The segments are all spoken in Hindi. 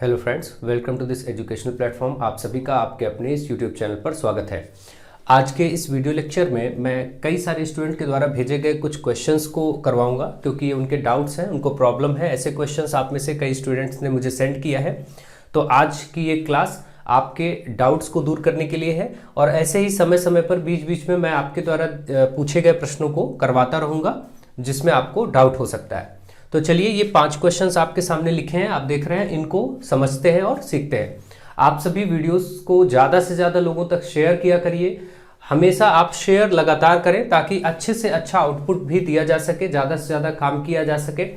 Hello friends, welcome to this educational platform. आप सभी का आपके अपने इस यूट्यूब चैनल पर स्वागत है। आज के इस वीडियो लेक्चर में मैं कई सारे स्टूडेंट के द्वारा भेजे गए कुछ क्वेश्चंस को करवाऊंगा, क्योंकि ये उनके डाउट्स हैं, उनको प्रॉब्लम है। ऐसे क्वेश्चंस आप में से कई स्टूडेंट्स ने मुझे सेंड किया है। तो आज की ये क्लास आपके डाउट्स को दूर करने के लिए है, और ऐसे ही समय समय पर बीच बीच में मैं आपके द्वारा पूछे गए प्रश्नों को करवाता रहूँगा जिसमें आपको डाउट हो सकता है। तो चलिए, ये 5 क्वेश्चंस आपके सामने लिखे हैं, आप देख रहे हैं, इनको समझते हैं और सीखते हैं। आप सभी वीडियोस को ज़्यादा से ज़्यादा लोगों तक शेयर किया करिए। हमेशा आप शेयर लगातार करें ताकि अच्छे से अच्छा आउटपुट भी दिया जा सके, ज़्यादा से ज़्यादा काम किया जा सके।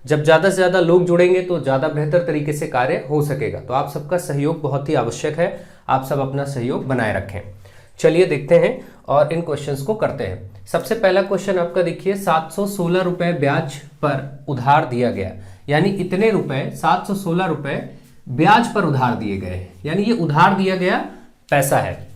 जब ज़्यादा से ज़्यादा लोग जुड़ेंगे तो ज़्यादा बेहतर तरीके से कार्य हो सकेगा। तो आप सबका सहयोग बहुत ही आवश्यक है, आप सब अपना सहयोग बनाए रखें। चलिए देखते हैं और इन क्वेश्चंस को करते हैं। सबसे पहला क्वेश्चन आपका देखिए, 716 रुपए ब्याज पर उधार दिया गया, यानी इतने रुपए 716 रुपए ब्याज पर उधार दिए गए, यानी ये उधार दिया गया पैसा है।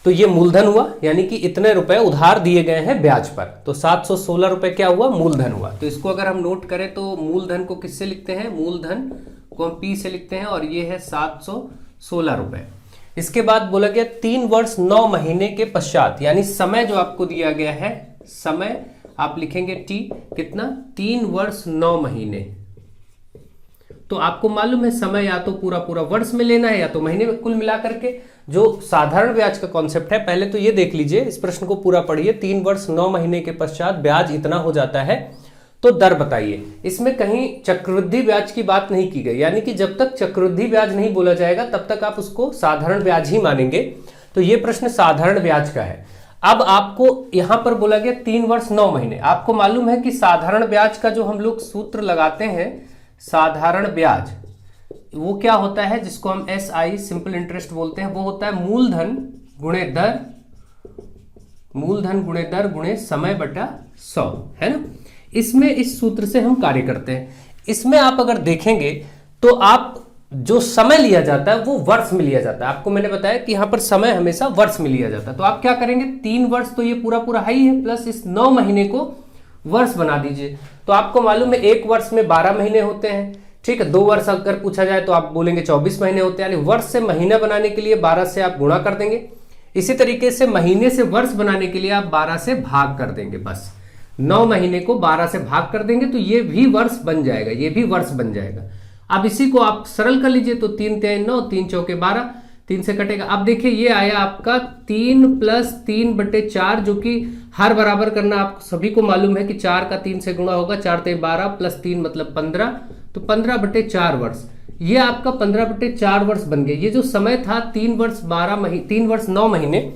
तो ये मूलधन हुआ, यानी कि इतने रुपए उधार दिए गए हैं ब्याज पर। तो 716 रुपए क्या हुआ? मूलधन हुआ। तो इसको अगर हम नोट करें तो मूलधन को किससे लिखते हैं? मूलधन को हम P से लिखते हैं, और ये है 716 रुपए। इसके बाद बोला गया 3 वर्ष 9 महीने के पश्चात, यानी समय जो आपको दिया गया है, समय आप लिखेंगे T, कितना? 3 वर्ष 9 महीने। तो आपको मालूम है समय या तो पूरा पूरा वर्ष में लेना है या तो महीने में, कुल मिलाकर के जो साधारण ब्याज का कॉन्सेप्ट है, पहले तो ये देख लीजिए, इस प्रश्न को पूरा पढ़िए। 3 वर्ष 9 महीने के पश्चात ब्याज इतना हो जाता है, तो दर बताइए। इसमें कहीं चक्रवृद्धि ब्याज की बात नहीं की गई, यानी कि जब तक चक्रवृद्धि ब्याज नहीं बोला जाएगा तब तक आप उसको साधारण ब्याज ही मानेंगे। तो ये प्रश्न साधारण ब्याज का है। अब आपको यहां पर बोला गया 3 वर्ष 9 महीने। आपको मालूम है कि साधारण ब्याज का जो हम लोग सूत्र लगाते हैं, साधारण ब्याज वो क्या होता है, जिसको हम SI सिंपल इंटरेस्ट बोलते हैं, वो होता है मूलधन गुणे दर, मूलधन गुणे दर गुणे समय बटा 100, है ना। इसमें इस सूत्र से हम कार्य करते हैं। इसमें आप अगर देखेंगे तो आप जो समय लिया जाता है वो वर्ष में लिया जाता है। आपको मैंने बताया कि यहां पर समय हमेशा वर्ष में लिया जाता है। तो आप क्या करेंगे, 3 वर्ष तो ये पूरा पूरा है ही है, प्लस इस 9 महीने को वर्ष बना दीजिए। तो आपको मालूम है 1 वर्ष में 12 महीने होते हैं, ठीक है। 2 वर्ष अगर पूछा जाए तो आप बोलेंगे 24 महीने होते हैं, यानी वर्ष से महीना बनाने के लिए 12 से आप गुणा कर देंगे। इसी तरीके से महीने से वर्ष बनाने के लिए आप 12 से भाग कर देंगे। बस 9 महीने को 12 से भाग कर देंगे तो ये भी वर्ष बन जाएगा, ये भी वर्ष बन जाएगा। अब इसी को आप सरल कर लीजिए, तो 3 3 9, 3 चौके 12, 3 से कटेगा। अब देखिए ये आया आपका 3 + 3/4, जो कि हर बराबर करना आप सभी को मालूम है कि 4 का 3 से गुणा होगा, 4 × 12 + 3 मतलब 15, तो 15/4 वर्ष। ये आपका 15/4 वर्ष बन गया। ये जो समय था 3 वर्ष 9 महीने,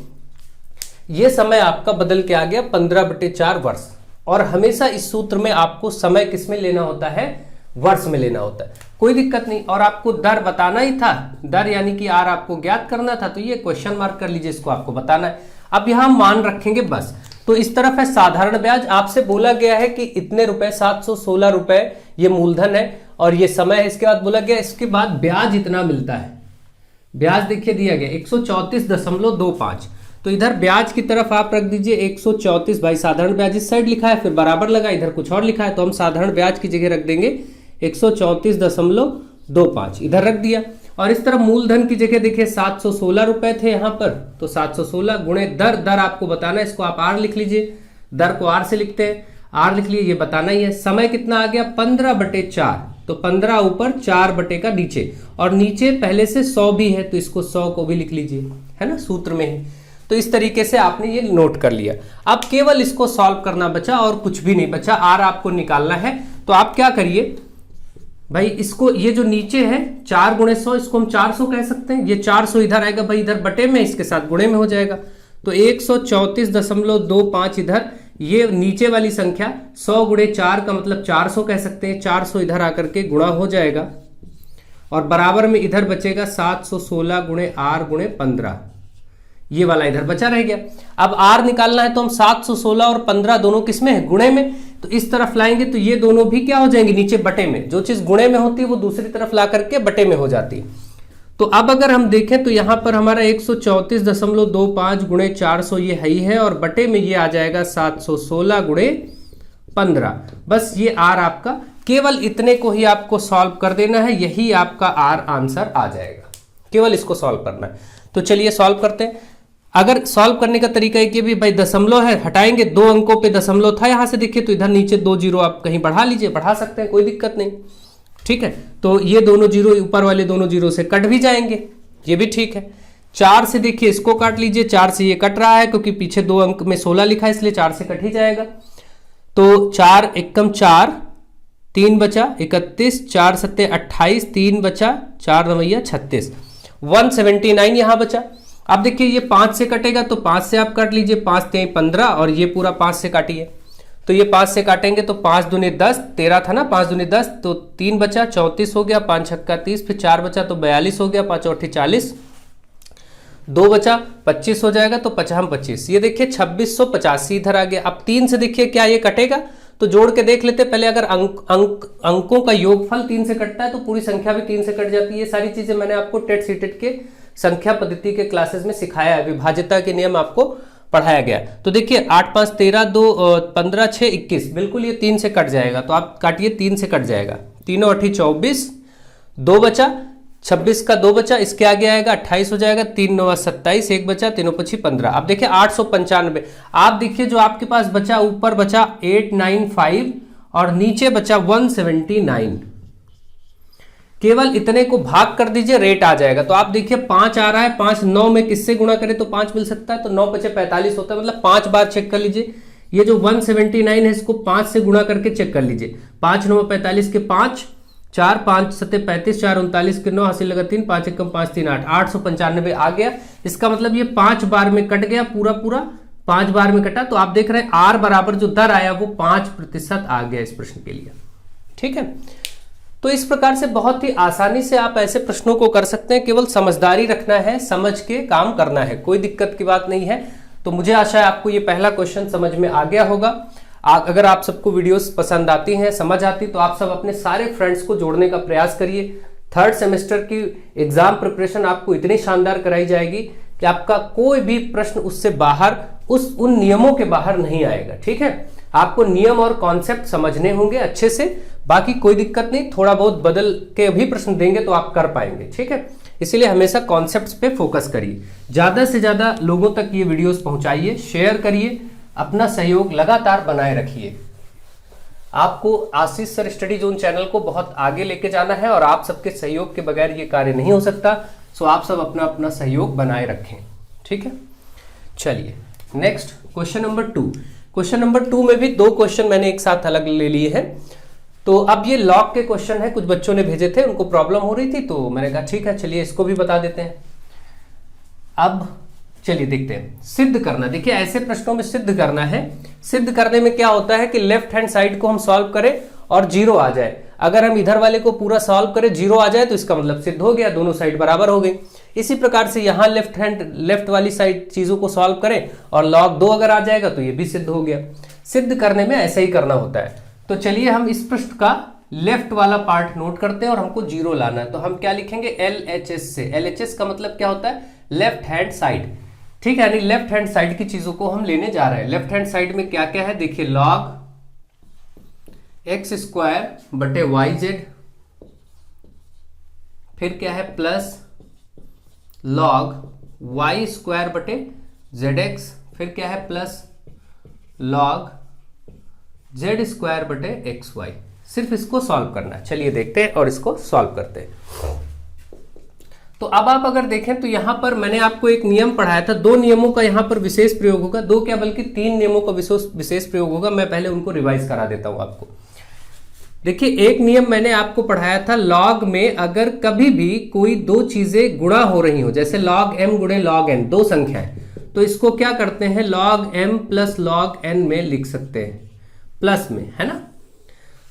ये समय आपका बदल के आ गया 15/4 वर्ष। और हमेशा इस सूत्र में आपको समय किस में लेना होता है? वर्ष में लेना होता है। कोई दिक्कत नहीं। और आपको दर बताना ही था, दर यानी कि R आपको ज्ञात करना था, तो ये क्वेश्चन मार्क कर लीजिए, इसको आपको बताना है। अब यहां मान रखेंगे बस। तो इस तरफ है साधारण ब्याज। आपसे बोला गया है कि इतने रुपए 716 रुपए ये मूलधन है और ये समय है। इसके बाद बोला गया इसके बाद ब्याज इतना मिलता है। ब्याज देखिए दिया गया 134.25। तो इधर ब्याज की तरफ आप रख दीजिए 134। भाई साधारण ब्याज इस साइड लिखा है, फिर बराबर लगा, इधर कुछ और लिखा है, तो हम साधारण ब्याज की जगह रख देंगे 134.25, इधर रख दिया। और इस तरफ मूलधन की जगह देखिए 716 रुपए थे यहाँ पर, तो 716 गुणे दर, दर आपको बताना है, इसको आप R लिख लीजिए, दर को R से लिखते हैं, R लिख लीजिए, ये बताना ही है। समय कितना आ गया? 15/4, तो 15 ऊपर 4 बटे का नीचे, और नीचे पहले से 100 भी है, तो इसको 100 को भी लिख लीजिए, है ना, सूत्र में ही। तो इस तरीके से आपने ये नोट कर लिया। अब केवल इसको सॉल्व करना बचा और कुछ भी नहीं बचा। R आपको निकालना है, तो आप क्या करिए भाई, इसको ये जो नीचे है 4 × 100, इसको हम 400 कह सकते हैं। ये 400 इधर आएगा भाई, इधर बटे में, इसके साथ गुणे में हो जाएगा, तो 134.25 इधर, ये नीचे वाली संख्या 100 × 4 का मतलब 400 कह सकते हैं। 400 इधर आकर के गुणा हो जाएगा, और बराबर में इधर बचेगा 716 × R × 15, ये वाला इधर बचा रह गया। अब R निकालना है तो हम 716 और 15 दोनों किसमें है? गुणे में। तो इस तरफ लाएंगे तो ये दोनों भी क्या हो जाएंगे? नीचे बटे में। जो चीज गुणे में होती है वो दूसरी तरफ ला करके बटे में हो जाती है। तो अब अगर हम देखें तो यहां पर हमारा 134.25 गुणे 400 ये है ही है, और बटे में ये आ जाएगा 716 × 15। बस ये R आपका केवल इतने को ही आपको सॉल्व कर देना है, यही आपका आर आंसर आ जाएगा। केवल इसको सॉल्व करना है। तो चलिए सॉल्व करते हैं। अगर सॉल्व करने का तरीका है कि भी भाई दशमलव है, हटाएंगे, 2 अंकों पे दशमलव था यहां से, देखिए तो इधर नीचे 2 जीरो आप कहीं बढ़ा लीजिए, बढ़ा सकते हैं, कोई दिक्कत नहीं। ठीक है, तो ये दोनों जीरो ऊपर वाले दोनों जीरो से कट भी जाएंगे, ये भी ठीक है। 4 से देखिए इसको काट लीजिए, 4 से ये कट रहा है क्योंकि पीछे 2 अंक में 16 लिखा है, इसलिए 4 से कट ही जाएगा। तो 4 एकम 4, 3 बचा 31, 4 सत्ते 28, 3 बचा 4 नवैया 36, 179 यहां बचा। अब देखिए ये 5 से कटेगा तो 5 से आप काट लीजिए, 5 3 15 और ये पूरा 5 से काटिए, तो ये 5 से काटेंगे तो 5 दूनी 10, 13 था ना, 5 दूनी 10, तो 3 बचा 34 हो गया, 5 छक्का 30, फिर 4 बचा तो 42 हो गया, 5 चौठी 40, 2 बचा 25 हो जाएगा, तो 50 25, ये देखिए 2685 इधर आ गया। अब 3 से देखिए क्या ये कटेगा, तो जोड़ के देख लेते पहले। अगर अंकों का योगफल 3 से कटता है तो पूरी संख्या भी 3 से कट जाती है। ये सारी चीजें मैंने आपको टेट सीटेट के संख्या पद्धति के क्लासेस में सिखाया है, विभाज्यता के नियम आपको पढ़ाया गया। तो देखिए 8 5 13, 2 15 6 21, बिल्कुल ये 3 से कट जाएगा, तो आप काटिए, 3 से कट जाएगा, 3 8 24, 2 बचा 26 का 2 बचा, इसके आगे आएगा 28 हो जाएगा, 3 9 27, 1 बचा, 3 5 15। अब देखिए 895, आप देखिए जो आपके पास बचा, ऊपर बचा 895 और नीचे बचा 179, केवल इतने को भाग कर दीजिए, रेट आ जाएगा। तो आप देखिए 5 आ रहा है, 5 9 में किससे गुणा करें तो 5 मिल सकता है, तो 9 5 45 होता है, मतलब 5 बार चेक कर लीजिए। ये जो 179 है इसको 5 से गुणा करके चेक कर लीजिए, 5 9 45 के 5, 4 5 7 35, 4 39 के 9, हासिल लगा 3, 5 1 5 3 8, 895 आ गया। इसका मतलब ये 5 बार में कट गया, पूरा पूरा 5 बार में कटा। तो आप देख रहे हैं आर बराबर जो दर आया वो 5% आ गया इस प्रश्न के लिए। ठीक है, तो इस प्रकार से बहुत ही आसानी से आप ऐसे प्रश्नों को कर सकते हैं, केवल समझदारी रखना है, समझ के काम करना है, कोई दिक्कत की बात नहीं है। तो मुझे आशा है आपको ये पहला क्वेश्चन समझ में आ गया होगा। अगर आप सबको वीडियोस पसंद आती हैं, समझ आती, तो आप सब अपने सारे फ्रेंड्स को जोड़ने का प्रयास करिए। 3rd सेमेस्टर की एग्जाम प्रिपरेशन आपको इतनी शानदार कराई जाएगी कि आपका कोई भी प्रश्न उससे बाहर, उन नियमों के बाहर नहीं आएगा। ठीक है, आपको नियम और कॉन्सेप्ट समझने होंगे अच्छे से, बाकी कोई दिक्कत नहीं, थोड़ा बहुत बदल के भी प्रश्न देंगे तो आप कर पाएंगे। ठीक है, इसीलिए हमेशा कॉन्सेप्ट्स पे फोकस करिए, ज्यादा से ज्यादा लोगों तक ये वीडियोस पहुंचाइए, शेयर करिए, अपना सहयोग लगातार बनाए रखिए। आपको आशीष सर स्टडी जोन चैनल को बहुत आगे लेके जाना है और आप सबके सहयोग के बगैर ये कार्य नहीं हो सकता। सो आप सब अपना अपना सहयोग बनाए रखें। ठीक है, चलिए next question number 2। Question number 2 में भी 2 क्वेश्चन मैंने एक साथ अलग ले लिए हैं। तो अब ये लॉग के क्वेश्चन है, कुछ बच्चों ने भेजे थे, उनको प्रॉब्लम हो रही थी, तो मैंने कहा ठीक है चलिए इसको भी बता देते हैं। अब चलिए देखते हैं, सिद्ध करना। देखिए ऐसे प्रश्नों में सिद्ध करना है। सिद्ध करने में क्या होता है कि लेफ्ट हैंड साइड को हम सॉल्व करें और 0 आ जाए। अगर हम इधर वाले को पूरा सॉल्व करें, 0 आ जाए तो इसका मतलब सिद्ध हो गया, दोनों साइड बराबर हो गई। इसी प्रकार से यहाँ लेफ्ट वाली साइड चीजों को सॉल्व करें और log 2 अगर आ जाएगा तो ये भी सिद्ध हो गया। सिद्ध करने में ऐसा ही करना होता है। तो चलिए हम इस पृष्ठ का लेफ्ट वाला पार्ट नोट करते हैं और हमको 0 लाना है। तो हम क्या लिखेंगे, LHS से। LHS का मतलब क्या होता है, लेफ्ट हैंड साइड। ठीक है, यानी लेफ्ट हैंड साइड की चीजों को हम लेने जा रहे हैं। लेफ्ट हैंड साइड में क्या क्या है, देखिए log x² बटे yz, फिर क्या है प्लस log y² बटे zx, फिर क्या है प्लस log z² बटे xy। सिर्फ इसको सॉल्व करना है। चलिए देखते हैं और इसको सॉल्व करते हैं। तो अब आप अगर देखें तो यहां पर मैंने आपको एक नियम पढ़ाया था, 2 नियमों का यहां पर विशेष प्रयोग होगा, 2 क्या बल्कि 3 नियमों का विशेष प्रयोग होगा। मैं पहले उनको रिवाइज करा देता हूं आपको। देखिए एक नियम मैंने आपको पढ़ाया था, लॉग में अगर कभी भी कोई 2 चीजें गुणा हो रही हो, जैसे log m गुणे log n, 2 संख्याएं, तो इसको क्या करते हैं, log m plus log n में लिख सकते हैं, प्लस में, है ना।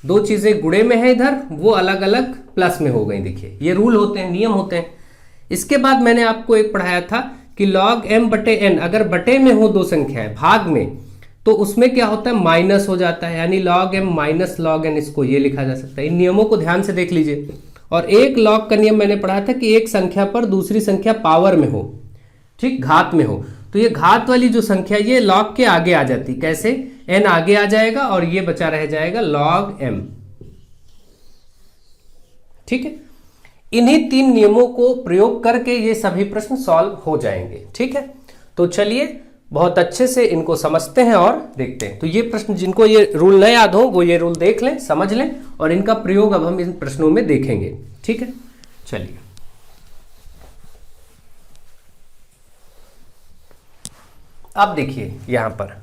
2 चीजें गुणे में है इधर, वो अलग अलग प्लस में हो गई। देखिए ये रूल होते हैं, नियम होते हैं। इसके बाद मैंने आपको एक पढ़ाया था कि log m बटे n, अगर बटे में हो 2 संख्याएं भाग में, तो उसमें क्या होता है, माइनस हो जाता है, यानी log m minus log n, इसको ये लिखा जा सकता है। इन नियमों को ध्यान से देख लीजिए। और एक log का नियम मैंने पढ़ा था कि एक संख्या पर दूसरी संख्या पावर में हो, ठीक, घात में हो, तो ये घात वाली जो संख्या ये log के आगे आ जाती, कैसे, n आगे आ जाएगा और ये बचा रह जाएगा log m। ठीक है, इन्हीं 3 नियमों को प्रयोग करके ये सभी प्रश्न सॉल्व हो जाएंगे। ठीक है, तो चलिए बहुत अच्छे से इनको समझते हैं और देखते हैं। तो ये प्रश्न, जिनको ये रूल न याद हो वो ये रूल देख लें, समझ लें, और इनका प्रयोग अब हम इन प्रश्नों में देखेंगे। ठीक है, चलिए अब देखिए यहां पर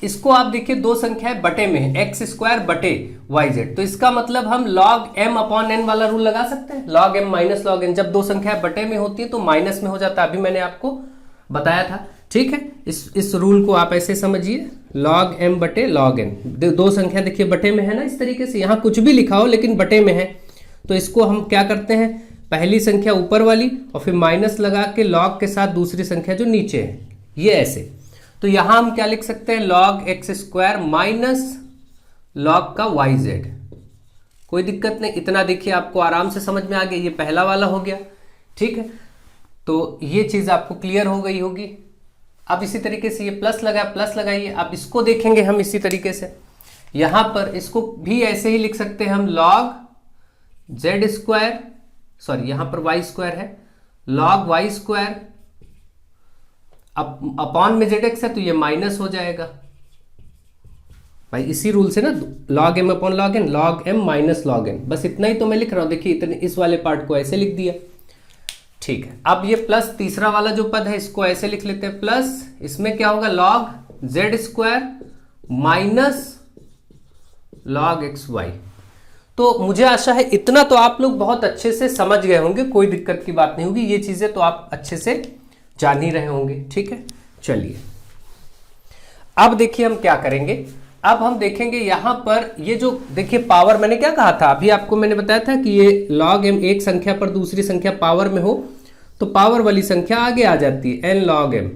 इसको आप देखिए, दो संख्याएं बटे में है, एक्स स्क्वायर बटे वाई जेड। तो इसका मतलब हम लॉग एम अपॉन एन वाला रूल लगा सकते हैं, log m minus log n. जब दो संख्याएं बटे में होती है तो माइनस में हो जाता है, अभी मैंने आपको बताया था। ठीक है, इस रूल को आप ऐसे समझिए, लॉग एम बटे लॉग एन। दो संख्या देखिए बटे में है ना, इस तरीके से, यहां कुछ भी लिखा हो लेकिन बटे में है, तो इसको हम क्या करते हैं, पहली संख्या ऊपर वाली और फिर माइनस लगा के लॉग के साथ दूसरी संख्या जो नीचे है, ये ऐसे। तो यहां हम क्या लिख सकते हैं, log x square minus log का वाई जेड। कोई दिक्कत नहीं, इतना देखिए आपको आराम से समझ में आ गया, ये पहला वाला हो गया। ठीक है, तो ये चीज आपको क्लियर हो गई होगी। अब इसी तरीके से ये प्लस लगा, प्लस लगाइए। अब इसको देखेंगे हम इसी तरीके से, यहां पर इसको भी ऐसे ही लिख सकते हैं हम, लॉग जेड स्क्वायर, सॉरी यहां पर वाई स्क्वायर है, लॉग वाई स्क्वायर अपॉन में जेड एक्स है तो ये माइनस हो जाएगा भाई, इसी रूल से ना, log m upon log n, log m minus log n. बस इतना ही तो मैं लिख रहा हूं, देखिए इतने, इस वाले पार्ट को ऐसे लिख दिया। ठीक है, अब ये प्लस तीसरा वाला जो पद है इसको ऐसे लिख लेते हैं, प्लस इसमें क्या होगा, log z square minus log x y. तो मुझे आशा है इतना तो आप लोग बहुत अच्छे से समझ गए होंगे, कोई दिक्कत की बात नहीं होगी, ये चीजें तो आप अच्छे से जान ही रहे होंगे। ठीक है, चलिए अब देखिए हम क्या करेंगे। अब हम देखेंगे यहां पर ये जो देखिए पावर, मैंने क्या कहा था अभी आपको, मैंने बताया था कि ये लॉग एम एक संख्या पर दूसरी संख्या पावर में हो तो पावर वाली संख्या आगे आ जाती है, एन लॉग एम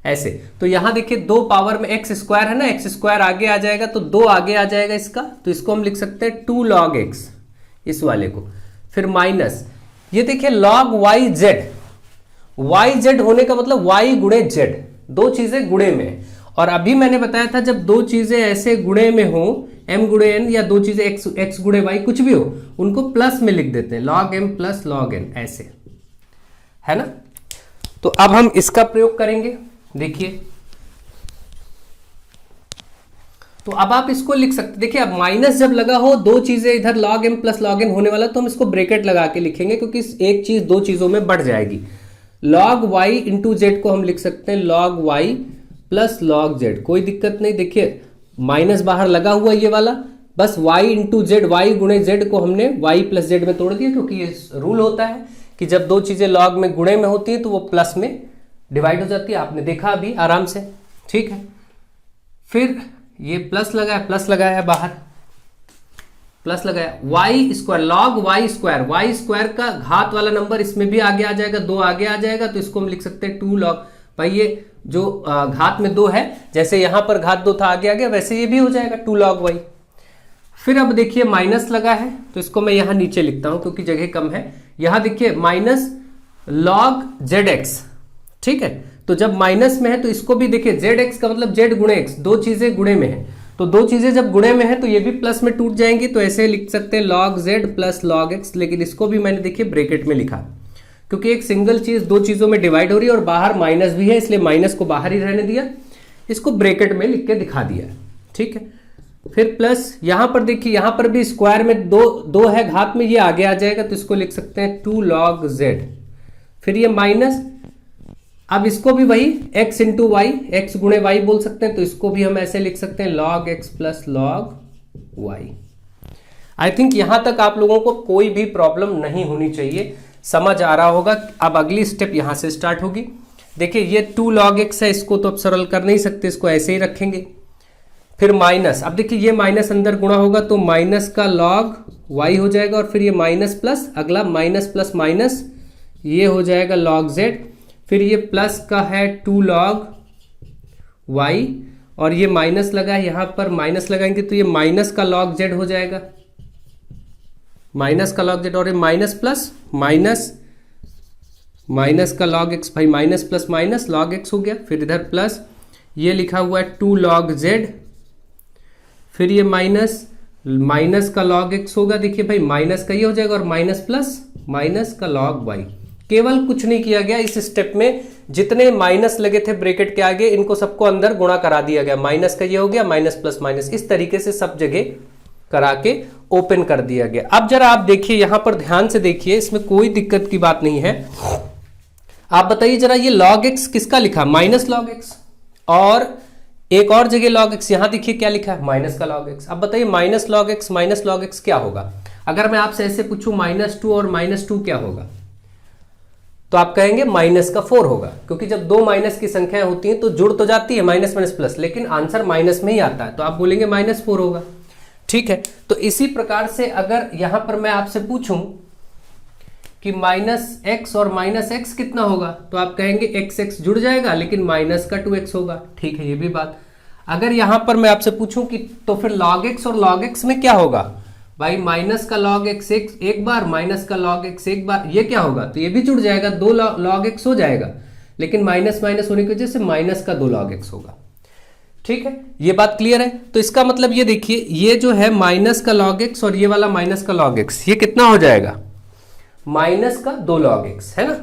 ऐसे। तो यहां देखिए दो पावर में एक्स स्क्वायर है ना, एक्स स्क्वायर आगे आ जाएगा तो दो आगे आ जाएगा इसका, तो इसको हम लिख सकते हैं 2 लॉग एक्स, इस वाले को। फिर माइनस ये देखिए log y z, y z होने का मतलब वाई गुणे जेड, दो चीजें गुणे में है। और अभी मैंने बताया था जब दो चीजें ऐसे गुणे में हो, एम गुणे एन, या दो चीजें एक्स गुणे वाई, कुछ भी हो, उनको प्लस में लिख देते हैं, log m plus log n, ऐसे है ना। तो अब हम इसका प्रयोग करेंगे, देखिए तो अब आप इसको लिख सकते, देखिए अब माइनस जब लगा हो, दो चीजें इधर log m plus log n होने वाला, तो हम इसको ब्रेकेट लगा के लिखेंगे, क्योंकि एक चीज दो चीजों में बढ़ जाएगी। लॉग वाई इंटू जेड को हम लिख सकते हैं log y plus log z, कोई दिक्कत नहीं। देखिए माइनस बाहर लगा हुआ ये वाला, बस y इंटू जेड, वाई गुणे जेड को हमने y प्लस जेड में तोड़ दिया, क्योंकि ये रूल होता है कि जब दो चीजें लॉग में गुणे में होती है तो वो प्लस में डिवाइड हो जाती है, आपने देखा अभी आराम से। ठीक है, फिर ये प्लस लगाया है बाहर, प्लस लगाया, y square, log y square का घात वाला नंबर इसमें भी आगे आ जाएगा, दो आगे आ जाएगा, तो इसको हम लिख सकते हैं 2 लॉग, भाई ये जो घात में 2 है, जैसे यहां पर घात 2 था आगे आ गया, वैसे ये भी हो जाएगा 2 लॉग वाई। फिर अब देखिए माइनस लगा है तो इसको मैं यहां नीचे लिखता हूं क्योंकि जगह कम है। यहां देखिए माइनस लॉग जेड एक्स, ठीक है, तो जब माइनस में है तो इसको भी देखिए, जेड एक्स का मतलब जेड गुणे एक्स, दो चीजें गुणे में है, तो दो चीजें जब गुणे में है तो ये भी प्लस में टूट जाएंगी, तो ऐसे लिख सकते हैं log Z plus log x. लेकिन इसको भी मैंने देखिए ब्रैकेट में लिखा, क्योंकि एक सिंगल चीज दो चीजों में डिवाइड हो रही है और बाहर माइनस भी है, इसलिए माइनस को बाहर ही रहने दिया, इसको ब्रैकेट में लिख के दिखा दिया। ठीक है, फिर प्लस यहां पर देखिए, यहां पर भी स्क्वायर में दो है घात में, ये आगे आ जाएगा, तो इसको लिख सकते हैं 2 लॉग जेड। फिर ये माइनस, अब इसको भी वही x इंटू वाई, एक्स गुणे वाई बोल सकते हैं, तो इसको भी हम ऐसे लिख सकते हैं log x plus log y. I think यहां तक आप लोगों को कोई भी प्रॉब्लम नहीं होनी चाहिए, समझ आ रहा होगा। अब अगली स्टेप यहां से स्टार्ट होगी। देखिए ये 2 लॉग एक्स है, इसको तो अब सरल कर नहीं सकते, इसको ऐसे ही रखेंगे। फिर माइनस, अब देखिए ये माइनस अंदर गुणा होगा तो माइनस का लॉग वाई हो जाएगा, और फिर ये माइनस प्लस, अगला माइनस प्लस माइनस, ये हो जाएगा लॉग जेड। फिर ये प्लस का है 2 लॉग वाई, और ये माइनस लगा है, यहां पर माइनस लगाएंगे तो ये माइनस का लॉग जेड हो जाएगा, माइनस का लॉग जेड, और ये माइनस प्लस माइनस, माइनस का लॉग एक्स, भाई minus plus minus log x हो गया। फिर इधर प्लस, ये लिखा हुआ है 2 लॉग जेड, फिर ये माइनस माइनस का log x होगा, देखिए भाई माइनस का ये हो जाएगा और माइनस प्लस माइनस का log y। केवल कुछ नहीं किया गया इस स्टेप में, जितने माइनस लगे थे ब्रैकेट के आगे इनको सबको अंदर गुणा करा दिया गया, माइनस का ये हो गया माइनस प्लस माइनस, इस तरीके से सब जगह करा के ओपन कर दिया गया। अब जरा आप देखिए यहां पर ध्यान से देखिए, इसमें कोई दिक्कत की बात नहीं है। आप बताइए जरा ये log x किसका लिखा, माइनस log x, और एक और जगह log x, यहां देखिए क्या लिखा है माइनस का log x। अब बताइए माइनस log x क्या होगा। अगर मैं आपसे ऐसे पूछूं -2 और -2 क्या होगा, तो आप कहेंगे -4 होगा, क्योंकि जब दो माइनस की संख्याएं होती हैं तो जुड़ तो जाती है माइनस माइनस प्लस, लेकिन आंसर माइनस में ही आता है, तो आप बोलेंगे -4 होगा। ठीक है, तो इसी प्रकार से अगर यहां पर मैं आपसे पूछूं कि -x और -x कितना होगा, तो आप कहेंगे x जुड़ जाएगा लेकिन माइनस का 2x होगा। ठीक है, ये भी बात। अगर यहां पर मैं आपसे पूछूं कि तो फिर log x और log x में क्या होगा, भाई माइनस का log x एक बार, माइनस का log x एक बार, ये क्या होगा, तो ये भी जुड़ जाएगा, 2 log x हो जाएगा, लेकिन माइनस माइनस होने की वजह से माइनस का 2 log x होगा। ठीक है, ये बात क्लियर है। तो इसका मतलब ये देखिए, ये जो है माइनस का log x और ये वाला माइनस का log x, ये कितना हो जाएगा, माइनस का 2 log x, है ना।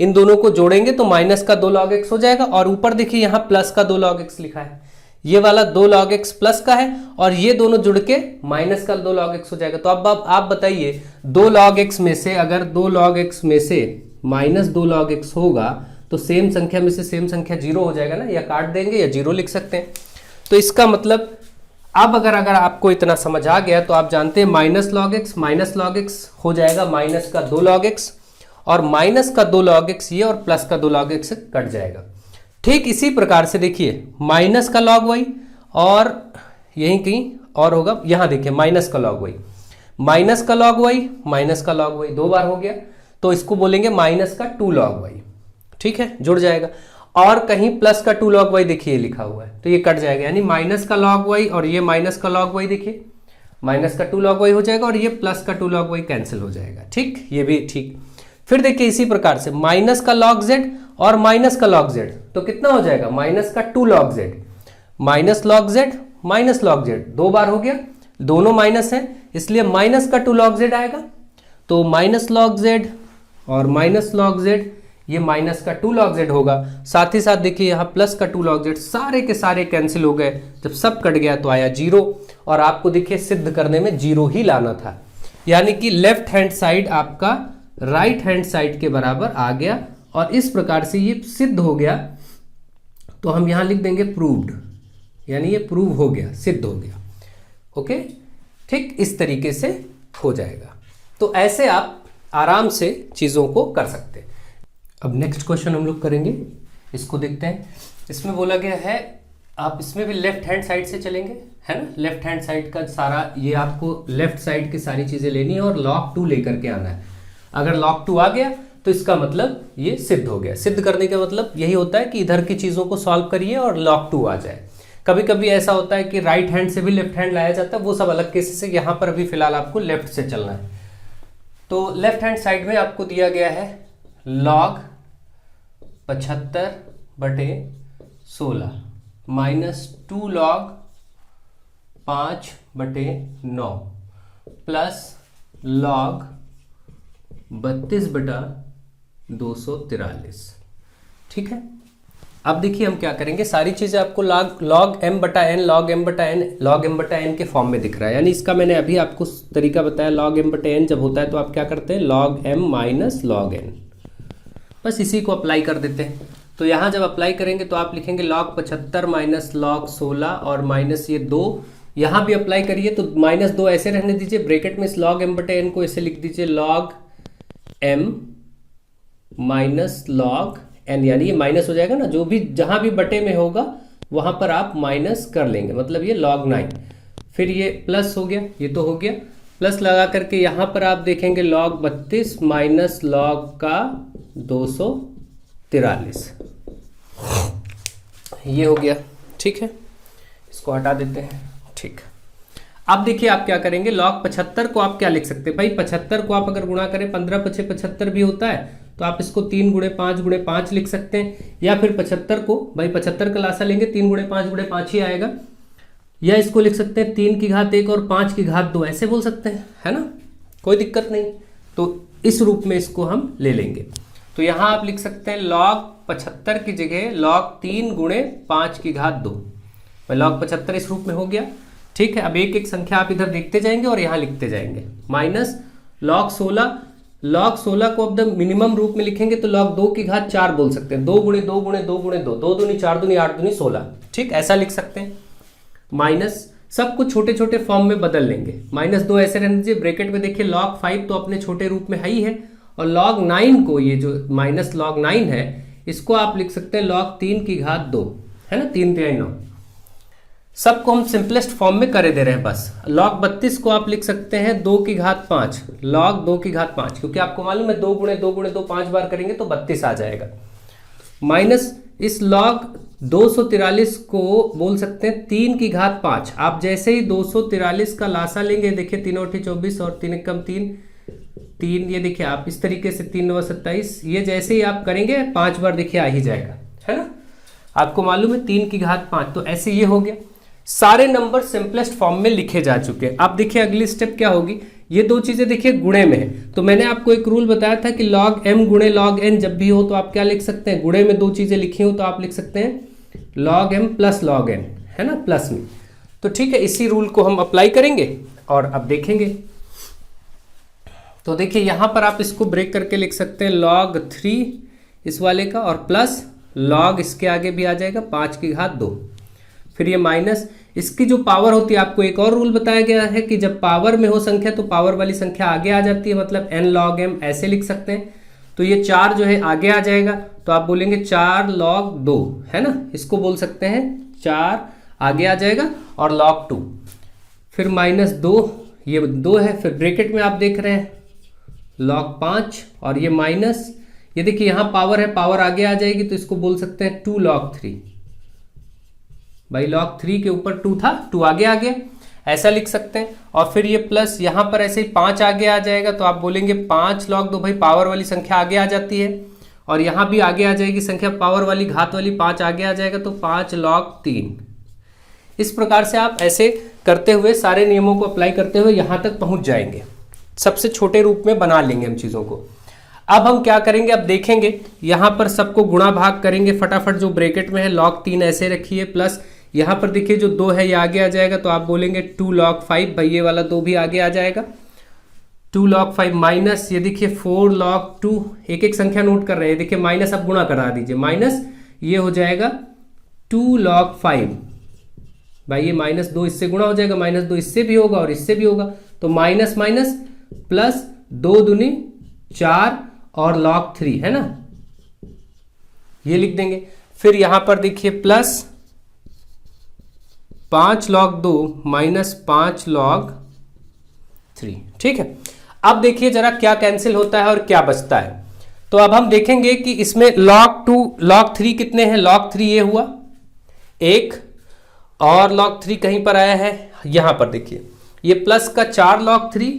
इन दोनों को जोड़ेंगे तो माइनस का 2 log x हो जाएगा, और ऊपर देखिए यहां प्लस का 2 log x लिखा है, ये वाला 2 log x प्लस का है, और ये दोनों जुड़ के माइनस का 2 log x हो जाएगा। तो अब आप बताइए 2 log x में से, अगर 2 log x में से माइनस 2 log x होगा तो सेम संख्या में से सेम संख्या 0 हो जाएगा ना, या काट देंगे या 0 लिख सकते हैं। तो इसका मतलब अब अगर आपको इतना समझ आ गया तो आप जानते हैं माइनस log x हो जाएगा माइनस का 2 log x, और माइनस का 2 log x ये और प्लस का 2 log x कट जाएगा। ठीक इसी प्रकार से देखिए माइनस का log y, और यहीं कहीं और होगा, यहां देखिए माइनस का log y, माइनस का log y, माइनस का log y 2 बार हो गया, तो इसको बोलेंगे माइनस का 2 log y। ठीक है, जुड़ जाएगा। और कहीं प्लस का 2 log y देखिए लिखा हुआ है, तो ये कट जाएगा, यानी माइनस का log y और ये माइनस का log y, देखिए माइनस का 2 log y हो जाएगा, और ये प्लस का 2 log y कैंसिल हो जाएगा। ठीक, ये भी ठीक। फिर देखिए इसी प्रकार से माइनस का log z और माइनस का log z, तो कितना हो जाएगा, माइनस का 2 log z, minus log z minus log z 2 बार हो गया, दोनों माइनस है इसलिए माइनस का 2 log z आएगा। तो माइनस log z और माइनस log z, ये माइनस का 2 log z होगा। साथ ही साथ देखिए यहाँ प्लस का 2 log z, सारे के सारे कैंसिल हो गए, जब सब कट गया तो आया 0, और आपको देखिए सिद्ध करने में 0 ही लाना था, यानी कि लेफ्ट हैंड साइड आपका राइट हैंड साइड के बराबर आ गया, और इस प्रकार से ये सिद्ध हो गया। तो हम यहां लिख देंगे प्रूव्ड, यानी ये प्रूव हो गया, सिद्ध हो गया। ओके, ठीक इस तरीके से हो जाएगा। तो ऐसे आप आराम से चीजों को कर सकते हैं। अब नेक्स्ट क्वेश्चन हम लोग करेंगे, इसको देखते हैं। इसमें बोला गया है, आप इसमें भी लेफ्ट हैंड साइड से चलेंगे, है ना। लेफ्ट हैंड साइड का सारा, ये आपको लेफ्ट साइड की सारी चीजें लेनी है और log 2 लेकर के आना है। अगर log 2 आ गया तो इसका मतलब ये सिद्ध हो गया। सिद्ध करने का मतलब यही होता है कि इधर की चीजों को सॉल्व करिए और log 2 आ जाए। कभी कभी ऐसा होता है कि राइट हैंड से भी लेफ्ट हैंड लाया जाता है, वो सब अलग केसेस है। यहाँ पर अभी फिलहाल आपको लेफ्ट से चलना है। तो लेफ्ट हैंड साइड में आपको दिया गया है log 75/16 minus 2 log 5/9 plus log 32/243। ठीक है, अब देखिए हम क्या करेंगे, सारी चीजें आपको log m/n के फॉर्म में दिख रहा है। यानी इसका मैंने अभी आपको तरीका बताया, log m/n जब होता है तो आप क्या करते हैं, log m minus log n, बस इसी को अप्लाई कर देते हैं। तो यहाँ जब अप्लाई करेंगे तो आप लिखेंगे log 75 माइनस log 16 और माइनस ये 2, यहाँ भी अप्लाई करिए तो -2 ऐसे रहने दीजिए, ब्रैकेट में इस log m/n को ऐसे लिख दीजिए log m minus log n, यानी ये माइनस हो जाएगा ना, जो भी जहां भी बटे में होगा वहां पर आप माइनस कर लेंगे, मतलब ये log 9। फिर ये प्लस हो गया, ये तो हो गया, प्लस लगा करके यहाँ पर आप देखेंगे log 32 माइनस log का 243, ये हो गया। ठीक है, इसको हटा देते हैं। ठीक, अब देखिए आप क्या करेंगे, log 75 को आप क्या लिख सकते हैं भाई, 75 को आप अगर गुणा करें 15 × 5 75 भी होता है, तो आप इसको 3 × 5 × 5 लिख सकते हैं। या फिर 75 को भाई 75 का लासा लेंगे 3 × 5 × 5 ही आएगा, या इसको लिख सकते हैं 3 की घात 1 और 5 की घात 2, ऐसे बोल सकते हैं, है ना, कोई दिक्कत नहीं। तो इस रूप में इसको हम ले लेंगे। तो यहाँ आप लिख सकते हैं log 75 की जगह log 3 गुणे 5 की घात 2, log 75 इस रूप में हो गया। ठीक है, अब एक एक संख्या आप इधर देखते जाएंगे और यहाँ लिखते जाएंगे। माइनस log 16 को अब मिनिमम रूप में लिखेंगे तो log 2 की घात 4 बोल सकते हैं, 2 गुणे 2 गुणे 2 गुणे 2, 2 दूनी 4 दूनी 8 दूनी 16। ठीक, ऐसा लिख सकते हैं। माइनस सब कुछ छोटे छोटे फॉर्म में बदल लेंगे। -2 ऐसे रहने दीजिए। ब्रैकेट में देखिए log 5 तो अपने छोटे रूप में है ही है, और log 9 को, ये जो माइनस log 9 है, इसको आप लिख सकते हैं log 3 की घात 2, है ना, 3 3 9। सबको हम सिंपलेस्ट फॉर्म में करे दे रहे हैं बस। log 32 को आप लिख सकते हैं 2 की घात 5, log 2 की घात 5, क्योंकि आपको मालूम है 2 गुणे 2 गुणे 2 5 बार करेंगे तो 32 आ जाएगा। माइनस इस log 243 को बोल सकते हैं 3 की घात 5। आप जैसे ही 243 का लासा लेंगे, देखिए 3 8 24 और 3 1 3, 3, ये देखिए आप इस तरीके से 3 9 27, ये जैसे ही आप करेंगे 5 बार देखिए आ ही जाएगा, है ना। आपको मालूम है 3 की घात 5, तो ऐसे ये हो गया। सारे नंबर सिंपलेस्ट फॉर्म में लिखे जा चुके हैं। अब देखिए अगली स्टेप क्या होगी, ये दो चीजें देखिए गुणे में है, तो मैंने आपको एक रूल बताया था कि log m गुणे log n जब भी हो तो आप क्या लिख सकते हैं, गुणे में दो चीजें लिखी हो तो आप लिख सकते हैं log m plus log n, है ना, प्लस में। तो ठीक है, इसी रूल को हम अप्लाई करेंगे और अब देखेंगे। तो देखिए यहां पर आप इसको ब्रेक करके लिख सकते हैं log 3 इस वाले का, और प्लस log इसके आगे भी आ जाएगा 5 की घात 2, फिर ये माइनस इसकी जो पावर होती है, आपको एक और रूल बताया गया है कि जब पावर में हो संख्या तो पावर वाली संख्या आगे आ जाती है, मतलब n log m ऐसे लिख सकते हैं। तो ये 4 जो है आगे आ जाएगा, तो आप बोलेंगे 4 log 2, है ना, इसको बोल सकते हैं 4 आगे आ जाएगा, और log 2, फिर -2, ये 2 है, फिर ब्रैकेट में आप देख रहे हैं log 5, और ये माइनस, ये देखिए यहाँ पावर है, पावर आगे आ जाएगी तो इसको बोल सकते हैं 2 log 3। भाई log 3 के ऊपर 2 था, 2 आगे आ गया, ऐसा लिख सकते हैं। और फिर ये प्लस यहाँ पर ऐसे ही 5 आगे आ जाएगा, तो आप बोलेंगे 5 log 2, भाई पावर वाली संख्या आगे आ जाती है, और यहाँ भी आगे आ जाएगी संख्या पावर वाली, घात वाली 5 आगे आ जाएगा, तो 5 log 3। इस प्रकार से आप ऐसे करते हुए सारे नियमों को अप्लाई करते हुए यहाँ तक पहुँच जाएंगे। सबसे छोटे रूप में बना लेंगे हम चीज़ों को। अब हम क्या करेंगे, अब देखेंगे यहाँ पर सबको गुणा भाग करेंगे फटाफट। जो ब्रैकेट में है log 3 ऐसे रखिए, प्लस यहाँ पर देखिए जो 2 है ये आगे आ जाएगा, तो आप बोलेंगे 2 log 5, भाई ये वाला 2 भी आगे आ जाएगा, 2 log 5, माइनस ये देखिए 4 log 2, एक एक संख्या नोट कर रहे हैं, देखिए माइनस अब गुणा करा दीजिए, माइनस ये हो जाएगा 2 log 5, भाई ये -2 इससे गुणा हो जाएगा, -2 इससे भी होगा और इससे भी होगा, तो माइनस माइनस प्लस 2 दूनी 4 और log 3, है ना, ये लिख देंगे। फिर यहां पर देखिए प्लस 5 log 2 माइनस 5 log 3। ठीक है, अब देखिए जरा क्या कैंसिल होता है और क्या बचता है। तो अब हम देखेंगे कि इसमें log 2 log 3 कितने हैं, log 3 ये हुआ 1, और log 3 कहीं पर आया है, यहां पर देखिए ये प्लस का 4 log 3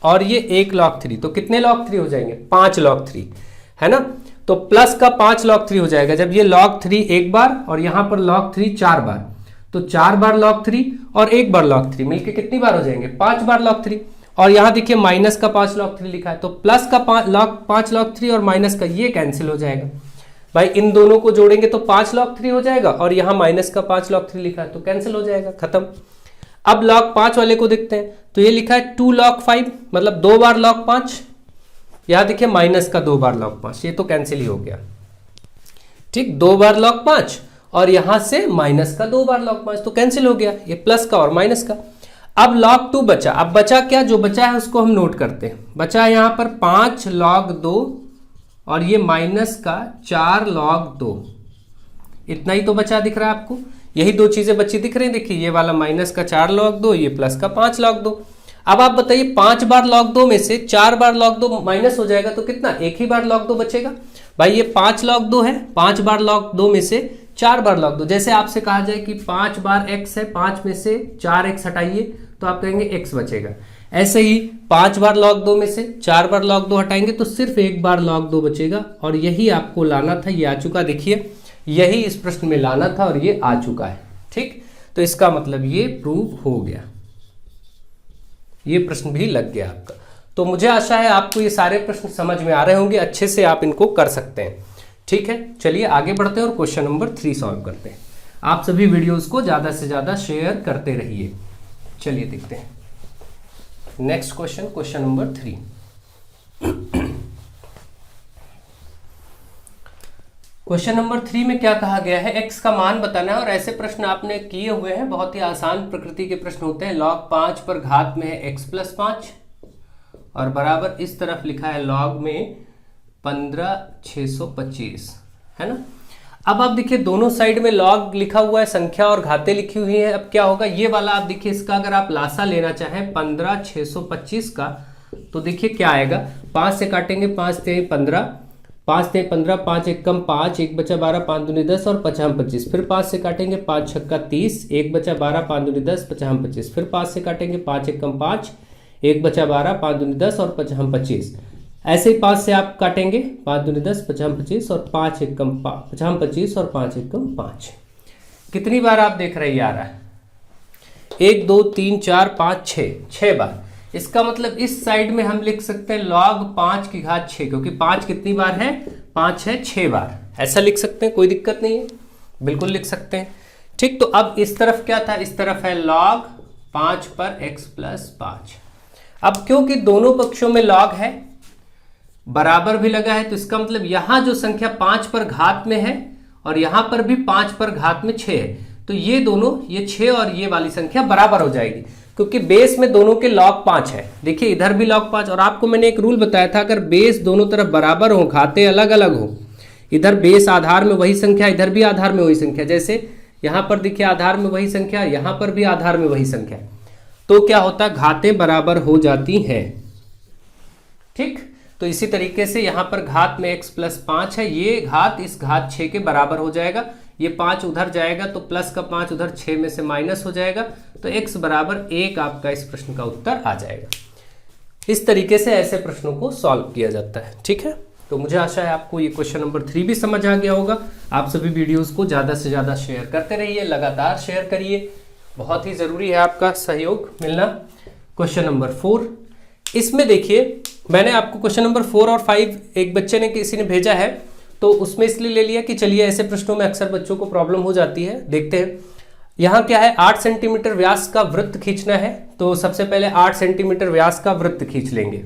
और ये 1 log 3, तो कितने log 3 हो जाएंगे, 5 log 3, है ना। तो प्लस का 5 log 3 हो जाएगा जब ये log 3 एक बार और यहां पर log 3 4 बार, तो 4 बार log 3 और 1 बार log 3 मिलके कितनी बार हो जाएंगे, 5 बार log 3। और यहां देखिए माइनस का 5 log 3 लिखा है, तो प्लस का 5 log 3 और माइनस का ये कैंसिल हो जाएगा। भाई इन दोनों को जोड़ेंगे तो 5 log 3 हो जाएगा, और यहाँ माइनस का 5 log 3 लिखा है तो कैंसिल हो जाएगा, खत्म। अब log 5 वाले को देखते हैं, तो ये लिखा है 2 log 5, मतलब 2 बार log 5, यहां देखिए माइनस का 2 बार log 5, ये तो कैंसिल ही हो गया। ठीक, 2 बार log 5 और यहां से माइनस का 2 बार log 5, तो कैंसिल हो गया, ये प्लस का और माइनस का। अब log 2 बचा, अब बचा क्या, जो बचा है उसको हम नोट करते हैं। बचा है यहां पर 5 log 2 और ये माइनस का 4 log 2, इतना ही तो बचा दिख रहा है आपको, यही दो चीजें बची दिख रही हैं, देखिए ये वाला माइनस का 4 log 2, ये प्लस का 5 log 2। अब आप बताइए 5 बार log 2 में से 4 बार log 2 माइनस हो जाएगा तो कितना, एक ही बार log 2 बचेगा। भाई ये 5 log 2 है, 5 बार log 2 में से 4 बार log 2, जैसे आपसे कहा जाए कि 5 बार x है, 5 में से 4x हटाइए तो आप कहेंगे x बचेगा। ऐसे ही 5 बार log 2 में से 4 बार log 2 हटाएंगे तो सिर्फ 1 बार log 2 बचेगा, और यही आपको लाना था, ये आ चुका, देखिए यही इस प्रश्न में लाना था और ये आ चुका है। ठीक, तो इसका मतलब ये प्रूव हो गया, ये प्रश्न भी लग गया आपका। तो मुझे आशा है आपको ये सारे प्रश्न समझ में आ रहे होंगे, अच्छे से आप इनको कर सकते हैं। ठीक है, चलिए आगे बढ़ते हैं और क्वेश्चन नंबर 3 सॉल्व करते हैं। आप सभी वीडियोस को ज़्यादा से ज़्यादा शेयर करते रहिए। चलिए देखते हैं next question, question number 3। Question number 3 में क्या कहा गया है, x का मान बताना है। और ऐसे प्रश्न आपने किए हुए हैं, बहुत ही आसान प्रकृति के प्रश्न होते हैं। log 5 पर घात में है x + 5 और बराबर इस तरफ लिखा है log में 15,625, है ना। अब आप देखिए दोनों साइड में log लिखा हुआ है, संख्या और घातें लिखी हुई है। अब क्या होगा, ये वाला आप देखिए, इसका अगर आप लासा लेना चाहें 15,625 का, तो देखिए क्या आएगा, 5 से काटेंगे, 5 से 15, 5 से 15, 5 एक कम 5, 1 बचा 12, 5 दूनी 10 और 5 25। फिर 5 से काटेंगे, 5 छक्का 30, 1 बचा 12, 5 दूनी 10, 5 25। फिर 5 से काटेंगे, 5 एक कम 5, 1 बचा 12, 5 दूनी 10 और 5 25। ऐसे ही 5 से आप काटेंगे, 5 दूनी 10, 5 25 और 5 एक कम 5 25 और 5 एक कम 5। कितनी बार आप देख रहे हैं आ रहा है, 1 2 3 4 5 6 बार। इसका मतलब इस साइड में हम लिख सकते हैं log 5 की घात 6, क्योंकि 5 कितनी बार है, 5 है 6 बार। ऐसा लिख सकते हैं, कोई दिक्कत नहीं है, बिल्कुल लिख सकते हैं। ठीक, तो अब इस तरफ क्या था, इस तरफ है log 5 पर x + 5। अब क्योंकि दोनों पक्षों में log है, बराबर भी लगा है, तो इसका मतलब यहां जो संख्या 5 पर घात में है और यहां पर भी 5 पर घात में 6 है, तो ये दोनों, ये 6 और ये वाली संख्या बराबर हो जाएगी, क्योंकि बेस में दोनों के log 5 है। देखिए इधर भी log 5, और आपको मैंने एक रूल बताया था, अगर बेस दोनों तरफ बराबर हो, घातें अलग अलग हो, इधर बेस आधार में वही संख्या, इधर भी आधार में वही संख्या, जैसे यहां पर देखिए आधार में वही संख्या, यहां पर भी आधार में वही संख्या, तो क्या होता है, घातें बराबर हो जाती हैं। ठीक, तो इसी तरीके से यहां पर घात में x + 5 है, ये घात इस घात 6 के बराबर हो जाएगा। ये 5 उधर जाएगा तो प्लस का 5 उधर 6 में से माइनस हो जाएगा, तो x बराबर 1 आपका इस प्रश्न का उत्तर आ जाएगा। इस तरीके से ऐसे प्रश्नों को सॉल्व किया जाता है। ठीक है, तो मुझे आशा है आपको ये क्वेश्चन नंबर 3 भी समझ आ गया होगा। आप सभी वीडियोस को ज़्यादा से ज़्यादा शेयर करते रहिए, लगातार शेयर करिए, बहुत ही ज़रूरी है आपका सहयोग मिलना। क्वेश्चन नंबर 4, इसमें देखिए मैंने आपको क्वेश्चन नंबर 4 और 5 एक बच्चे ने, किसी ने भेजा है, तो उसमें इसलिए ले लिया कि चलिए ऐसे प्रश्नों में अक्सर बच्चों को प्रॉब्लम हो जाती है। देखते हैं यहाँ क्या है, 8 सेंटीमीटर व्यास का वृत्त खींचना है। तो सबसे पहले 8 सेंटीमीटर व्यास का वृत्त खींच लेंगे।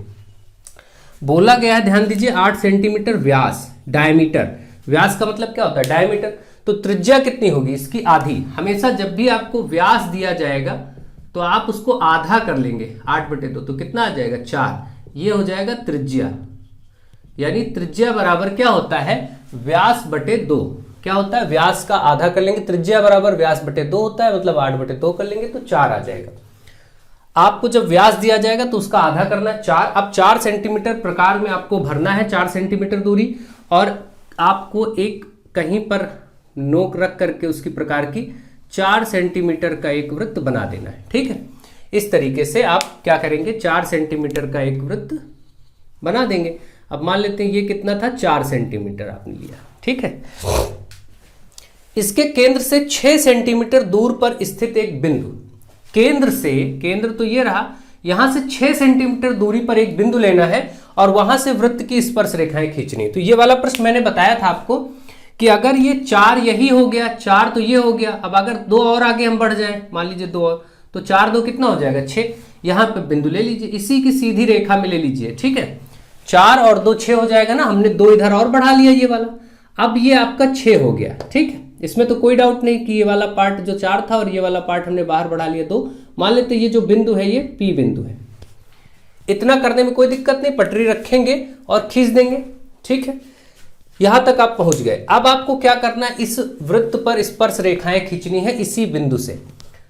बोला गया है, ध्यान दीजिए, 8 सेंटीमीटर व्यास, डायमीटर, व्यास का मतलब क्या होता है, डायमीटर, तो त्रिज्या कितनी होगी, इसकी आधी। हमेशा जब भी आपको व्यास दिया जाएगा तो आप उसको आधा कर लेंगे, 8/2, तो कितना आ जाएगा, 4। ये हो जाएगा त्रिज्या, यानी त्रिज्या बराबर क्या होता है, व्यास बटे 2। क्या होता है, व्यास का आधा कर लेंगे, त्रिज्या बराबर व्यास बटे 2 होता है, मतलब 8/2 कर लेंगे तो 4 आ जाएगा। आपको जब व्यास दिया जाएगा तो उसका आधा करना है, 4। अब 4 सेंटीमीटर प्रकार में आपको भरना है, 4 सेंटीमीटर दूरी, और आपको एक कहीं पर नोक रख करके उसकी प्रकार की 4 सेंटीमीटर का एक वृत्त बना देना है। ठीक है, इस तरीके से आप क्या करेंगे, 4 सेंटीमीटर का एक वृत्त बना देंगे। अब मान लेते हैं ये कितना था, 4 सेंटीमीटर आपने लिया। ठीक है, इसके केंद्र से 6 सेंटीमीटर दूर पर स्थित एक बिंदु, केंद्र से, केंद्र तो ये रहा, यहां से 6 सेंटीमीटर दूरी पर एक बिंदु लेना है और वहां से वृत्त की स्पर्श रेखाएं खींचनी। तो ये वाला प्रश्न मैंने बताया था आपको कि अगर ये 4 यही हो गया, 4 तो ये हो गया, अब अगर 2 और आगे हम बढ़ जाएं, मान लीजिए 2 और, तो 4 2 कितना हो जाएगा, 6। यहां पे बिंदु ले लीजिए, इसी की सीधी रेखा में ले लीजिए। ठीक है, 4 और 2 6 हो जाएगा ना, हमने 2 इधर और बढ़ा लिया ये वाला, अब ये आपका 6 हो गया। ठीक है, इसमें तो कोई डाउट नहीं कि ये वाला पार्ट जो 4 था और ये वाला पार्ट हमने बाहर बढ़ा लिया 2। मान लेते ये जो बिंदु है ये P बिंदु है। इतना करने में कोई दिक्कत नहीं, पटरी रखेंगे और खींच देंगे। ठीक है, यहां तक आप पहुंच गए। अब आपको क्या करना है, इस वृत्त पर स्पर्श रेखाएं खींचनी है इसी बिंदु से।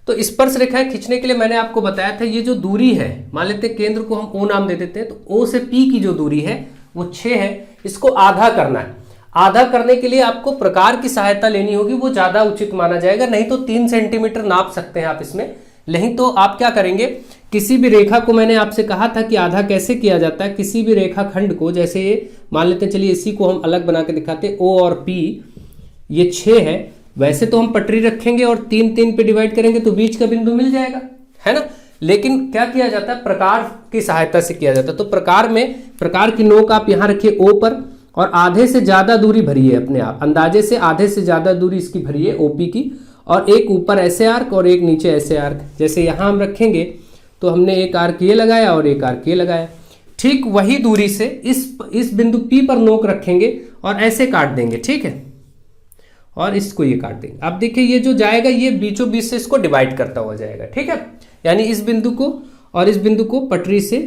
तो स्पर्श रेखाएं खींचने के लिए मैंने आपको बताया था, ये जो दूरी है, मान लेते हैं केंद्र को हम O नाम दे देते हैं, तो O से P की जो दूरी है वो 6 है, इसको आधा करना है। आधा करने के लिए आपको प्रकार की सहायता लेनी होगी, वो ज्यादा उचित माना जाएगा, नहीं तो 3 सेंटीमीटर नाप सकते हैं आप इसमें। नहीं तो आप क्या करेंगे, किसी भी रेखा को, मैंने आपसे कहा था कि आधा कैसे किया जाता है, किसी भी रेखा खंड को, जैसे ये मान लेते हैं, चलिए इसी को हम अलग बना के दिखाते हैं, O और P ये 6 है, वैसे तो हम पटरी रखेंगे और 3 3 पे डिवाइड करेंगे तो बीच का बिंदु मिल जाएगा, है ना। लेकिन क्या किया जाता है, प्रकार की सहायता से किया जाता है। तो प्रकार की नोक आप यहां रखिए O पर, और आधे से ज्यादा दूरी भरिए अपने आप, अंदाजे से आधे से ज्यादा दूरी इसकी भरिए OP की, और एक ऊपर ऐसे आर्क और एक नीचे ऐसे आर्क। जैसे यहां हम रखेंगे तो हमने एक आर्क ये लगाया और एक आर्क ये लगाया। ठीक वही दूरी से इस बिंदु P पर नोक रखेंगे और ऐसे काट देंगे, ठीक है, और इसको ये काट देंगे। अब देखिए ये जो जाएगा ये बीचों बीच से इसको डिवाइड करता हुआ जाएगा, ठीक है। यानी इस बिंदु को और इस बिंदु को पटरी से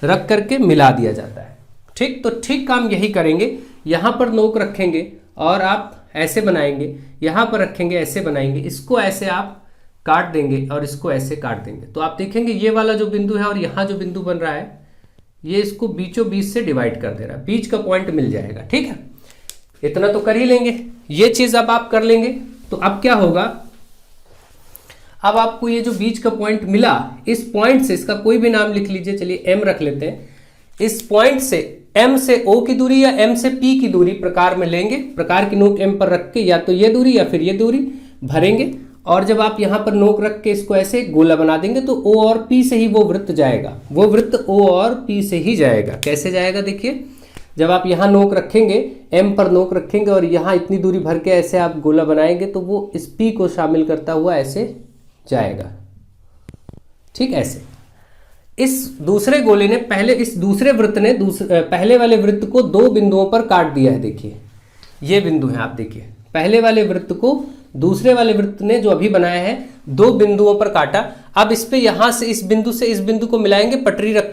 रख करके मिला दिया जाता है, ठीक। तो ठीक काम यही करेंगे, यहां पर नोक रखेंगे और आप ऐसे बनाएंगे, यहां पर रखेंगे ऐसे बनाएंगे, इसको ऐसे आप काट देंगे और इसको ऐसे काट देंगे। तो आप देखेंगे ये वाला जो बिंदु है और यहां जो बिंदु बन रहा है ये इसको बीचों बीच से डिवाइड कर दे रहा है, बीच का पॉइंट मिल जाएगा, ठीक है। इतना तो कर ही लेंगे, ये चीज अब आप कर लेंगे। तो अब क्या होगा, अब आपको ये जो बीच का पॉइंट मिला, इस पॉइंट से इसका कोई भी नाम लिख लीजिए, चलिए M रख लेते हैं। इस पॉइंट से M से O की दूरी या M से P की दूरी प्रकार में लेंगे, प्रकार की नोक M पर रख के या तो ये दूरी या फिर ये दूरी भरेंगे, और जब आप यहां पर नोक रख के इसको ऐसे गोला बना देंगे तो O और P से ही वो वृत्त जाएगा, वो वृत्त O और P से ही जाएगा। कैसे जाएगा देखिए, जब आप यहां नोक रखेंगे, M पर नोक रखेंगे और यहां इतनी दूरी भर के ऐसे आप गोला बनाएंगे तो वो इस P को शामिल करता हुआ ऐसे जाएगा, ठीक। ऐसे इस दूसरे गोले ने इस दूसरे वृत्त ने पहले वाले वृत्त को 2 बिंदुओं पर काट दिया है। देखिए ये बिंदु है, आप देखिए पहले वाले वृत्त को दूसरे वाले वृत्त ने जो अभी बनाया है 2 बिंदुओं पर काटा। अब इस पे यहां से इस बिंदु को मिलाएंगे, पटरी रख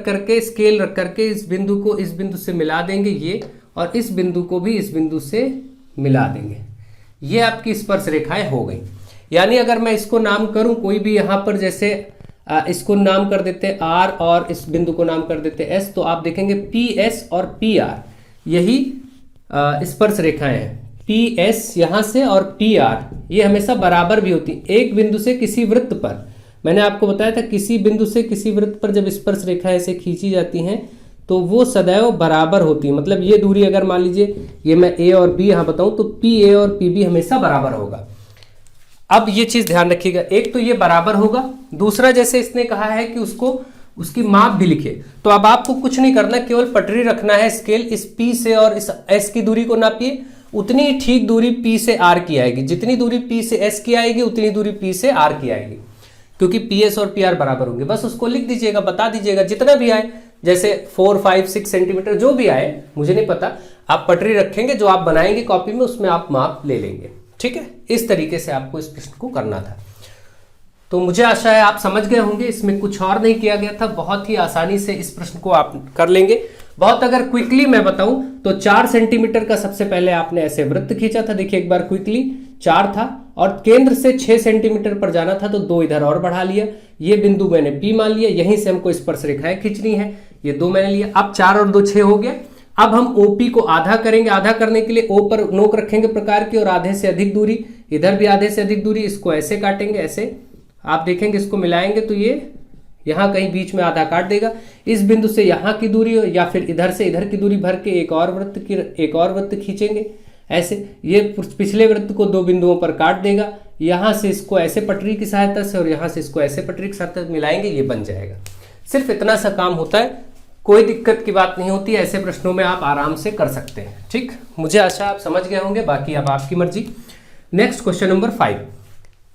करके स्केल रख करके इस बिंदु को इस बिंदु से मिला देंगे ये, और इस बिंदु को भी इस बिंदु से मिला देंगे। ये आपकी स्पर्श रेखाएं हो गई। यानी अगर मैं इसको नाम करूं कोई भी, यहां पर जैसे इसको नाम कर देते हैं R और इस बिंदु को नाम कर देते हैं S, तो आप देखेंगे PS और PR यही स्पर्श रेखाएं हैं। PS यहां से और PR ये हमेशा बराबर भी होती है। एक बिंदु से किसी वृत्त पर, मैंने आपको बताया था किसी बिंदु से किसी वृत्त पर जब स्पर्श रेखाएं ऐसे खींची जाती हैं तो वो सदैव बराबर होती है। मतलब ये दूरी अगर मान लीजिए ये मैं A और B यहां बताऊं तो PA और PB हमेशा बराबर होगा। अब ये चीज ध्यान रखिएगा, एक तो ये बराबर होगा, दूसरा जैसे इसने कहा है कि उसकी माप भी लिखे, तो अब आपको कुछ नहीं करना, केवल पटरी रखना है, स्केल इस P से और इस S की दूरी को नापिए, उतनी ही ठीक दूरी P से R की आएगी। जितनी दूरी P से S की आएगी उतनी दूरी P से R की आएगी, क्योंकि PS और PR बराबर होंगे। बस उसको लिख दीजिएगा, बता दीजिएगा जितना भी आए, जैसे 4, 5, 6 सेंटीमीटर जो भी आए, मुझे नहीं पता, आप पटरी रखेंगे, जो आप बनाएंगे कॉपी में उसमें आप माप ले लेंगे, ठीक है। इस तरीके से आपको इस प्रश्न को करना था। तो मुझे आशा है आप समझ गए होंगे, इसमें कुछ और नहीं किया गया था, बहुत ही आसानी से इस प्रश्न को आप कर लेंगे। बहुत अगर क्विकली मैं बताऊं तो 4 सेंटीमीटर का सबसे पहले आपने ऐसे वृत्त खींचा था, देखिए एक बार क्विकली 4 था, और केंद्र से 6 सेंटीमीटर पर जाना था तो 2 इधर और बढ़ा लिया। ये बिंदु मैंने P मान लिया, यहीं से हमको स्पर्श रेखाएं खींचनी है, ये 2 मैंने लिया। अब 4 और 2 6 हो गया। अब हम OP को आधा करेंगे, आधा करने के लिए O पर नोक रखेंगे प्रकार की, और आधे से अधिक दूरी, इधर भी आधे से अधिक दूरी, इसको ऐसे काटेंगे, ऐसे आप देखेंगे इसको मिलाएंगे तो ये यहां कहीं बीच में आधा काट देगा। इस बिंदु से यहां की दूरी या फिर इधर से इधर की दूरी भर के एक और वृत्त खींचेंगे ऐसे, ये पिछले वृत्त को 2 बिंदुओं पर काट देगा। यहां से इसको ऐसे पटरी की सहायता से और यहां से इसको ऐसे पटरी की सहायता से मिलाएंगे, ये बन जाएगा। सिर्फ इतना सा काम होता है, कोई दिक्कत की बात नहीं होती, ऐसे प्रश्नों में आप आराम से कर सकते हैं, ठीक। मुझे आशा आप समझ गए होंगे, बाकी अब आपकी मर्जी। नेक्स्ट क्वेश्चन नंबर 5,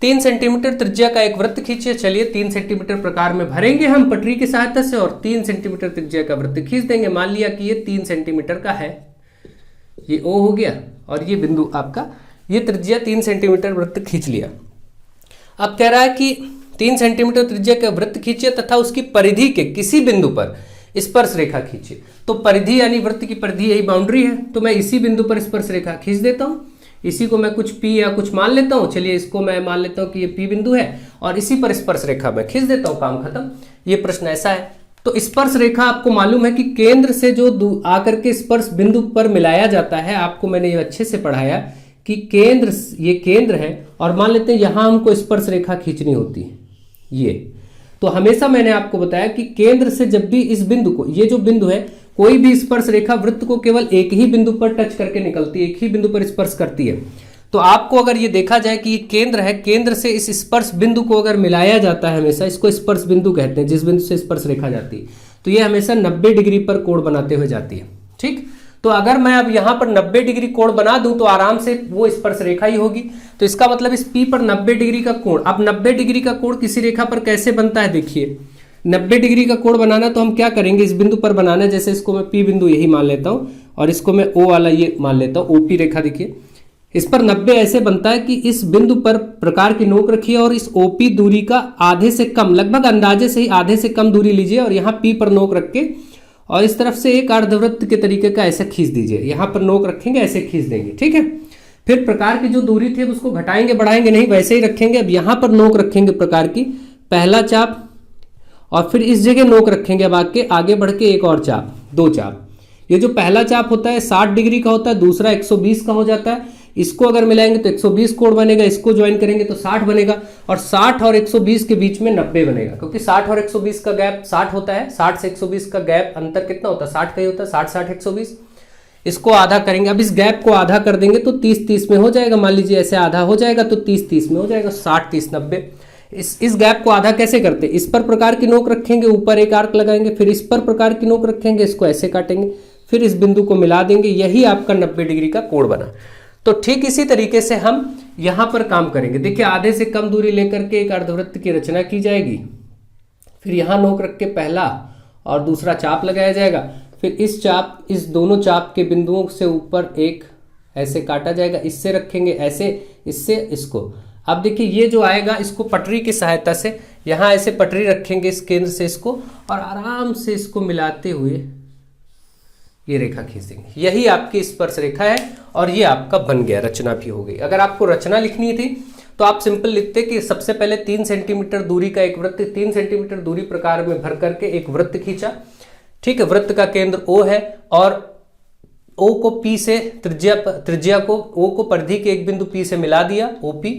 3 सेंटीमीटर त्रिज्या का एक वृत्त खींचिए। चलिए 3 सेंटीमीटर प्रकार में भरेंगे हम पटरी की सहायता से और 3 सेंटीमीटर त्रिज्या का वृत्त खींच देंगे। मान लिया कि ये 3 सेंटीमीटर का है, ये O हो गया और ये बिंदु आपका, ये त्रिज्या 3 सेंटीमीटर वृत्त खींच लिया। अब कह रहा है कि 3 सेंटीमीटर त्रिज्या का वृत्त खींचिए तथा उसकी परिधि के किसी बिंदु पर स्पर्श रेखा खींचिए। तो परिधि यानी वृत्त की परिधि यही बाउंड्री है, तो मैं इसी बिंदु पर स्पर्श रेखा खींच देता हूं। इसी को मैं कुछ P या कुछ मान लेता हूं, चलिए इसको मैं मान लेता हूं कि ये P बिंदु है और इसी पर स्पर्श रेखा मैं खींच देता हूं, काम खत्म। ये प्रश्न ऐसा है। तो स्पर्श रेखा आपको मालूम है कि केंद्र से जो आकर के स्पर्श बिंदु पर मिलाया जाता है, आपको मैंने ये अच्छे से पढ़ाया कि केंद्र, ये केंद्र है और मान लेते हैं यहां हमको स्पर्श रेखा खींचनी होती है ये। तो हमेशा मैंने आपको बताया कि केंद्र से जब भी इस बिंदु को, ये जो बिंदु है, कोई भी स्पर्श रेखा वृत्त को केवल एक ही बिंदु पर टच करके निकलती है, एक ही बिंदु पर स्पर्श करती है। तो आपको अगर ये देखा जाए कि ये केंद्र है, केंद्र से इस स्पर्श बिंदु को अगर मिलाया जाता है हमेशा, इसको स्पर्श बिंदु कहते हैं, जिस बिंदु से स्पर्श रेखा जाती है, तो ये हमेशा 90 डिग्री पर कोण बनाते हुए जाती है। ठीक, तो अगर मैं अब यहाँ पर 90 डिग्री कोण बना दूं तो आराम से वो स्पर्श रेखा ही होगी। तो इसका मतलब इस P पर 90 डिग्री का कोण, अब 90 डिग्री का कोण किसी रेखा पर कैसे बनता है, देखिए 90 डिग्री का कोण बनाना तो हम क्या करेंगे, इस बिंदु पर बनाना है, जैसे इसको मैं P बिंदु यही मान लेता हूं और इसको मैं O वाला ये मान लेता हूं, OP रेखा। देखिए इस पर 90 ऐसे बनता है कि इस बिंदु पर प्रकार की नोक रखिए और इस OP दूरी का आधे से कम, लगभग अंदाजे से ही आधे से कम दूरी लीजिए और यहाँ P पर नोक रख के और इस तरफ से एक अर्धवृत्त के तरीके का ऐसे खींच दीजिए, यहाँ पर नोक रखेंगे ऐसे खींच देंगे। ठीक है, फिर प्रकार की जो दूरी थी उसको घटाएंगे बढ़ाएंगे नहीं, वैसे ही रखेंगे। अब यहाँ पर नोक रखेंगे प्रकार की, पहला चाप, और फिर इस जगह नोक रखेंगे। अब आगे बढ़ के एक और चाप, दो चाप। ये जो पहला चाप होता है 60 डिग्री का होता है, दूसरा 120 का हो जाता है। इसको अगर मिलाएंगे तो 120 कोण बनेगा, इसको ज्वाइन करेंगे तो 60 बनेगा, और 60 और 120 के बीच में 90 बनेगा, क्योंकि 60 और 120 का गैप 60 होता है। 60 से 120 का गैप अंतर कितना होता है, 60 का ही होता है, 60 60 120। इसको आधा करेंगे, अब इस गैप को आधा कर देंगे तो 30 30 में हो जाएगा। मान लीजिए ऐसे आधा हो जाएगा तो 30 30 में हो जाएगा, 60 30 90। इस गैप को आधा कैसे करते हैं, इस पर प्रकार की नोक रखेंगे, ऊपर एक आर्क लगाएंगे, फिर इस पर प्रकार की नोक रखेंगे, इसको ऐसे काटेंगे, फिर इस बिंदु को मिला देंगे, यही आपका 90 डिग्री का कोण बना। तो ठीक इसी तरीके से हम यहां पर काम करेंगे। देखिए आधे से कम दूरी लेकर के एक अर्धवृत्त की रचना की जाएगी, फिर यहां नोक रख के पहला और दूसरा चाप लगाया जाएगा, फिर इस दोनों चाप के बिंदुओं से ऊपर एक ऐसे काटा जाएगा, इससे रखेंगे ऐसे, इससे इसको। अब देखिए ये जो आएगा इसको पटरी की सहायता से यहाँ ऐसे पटरी रखेंगे इस केंद्र से इसको, और आराम से इसको मिलाते हुए ये रेखा खींच देंगे। यही आपकी स्पर्श रेखा है और ये आपका बन गया, रचना भी हो गई। अगर आपको रचना लिखनी थी तो आप सिंपल लिखते कि सबसे पहले 3 सेंटीमीटर दूरी का एक वृत्त, 3 सेंटीमीटर दूरी प्रकार में भर करके एक वृत्त खींचा। ठीक है, वृत्त का केंद्र O है और O को P से त्रिज्या को O को परिधि के एक बिंदु P से मिला दिया, OP।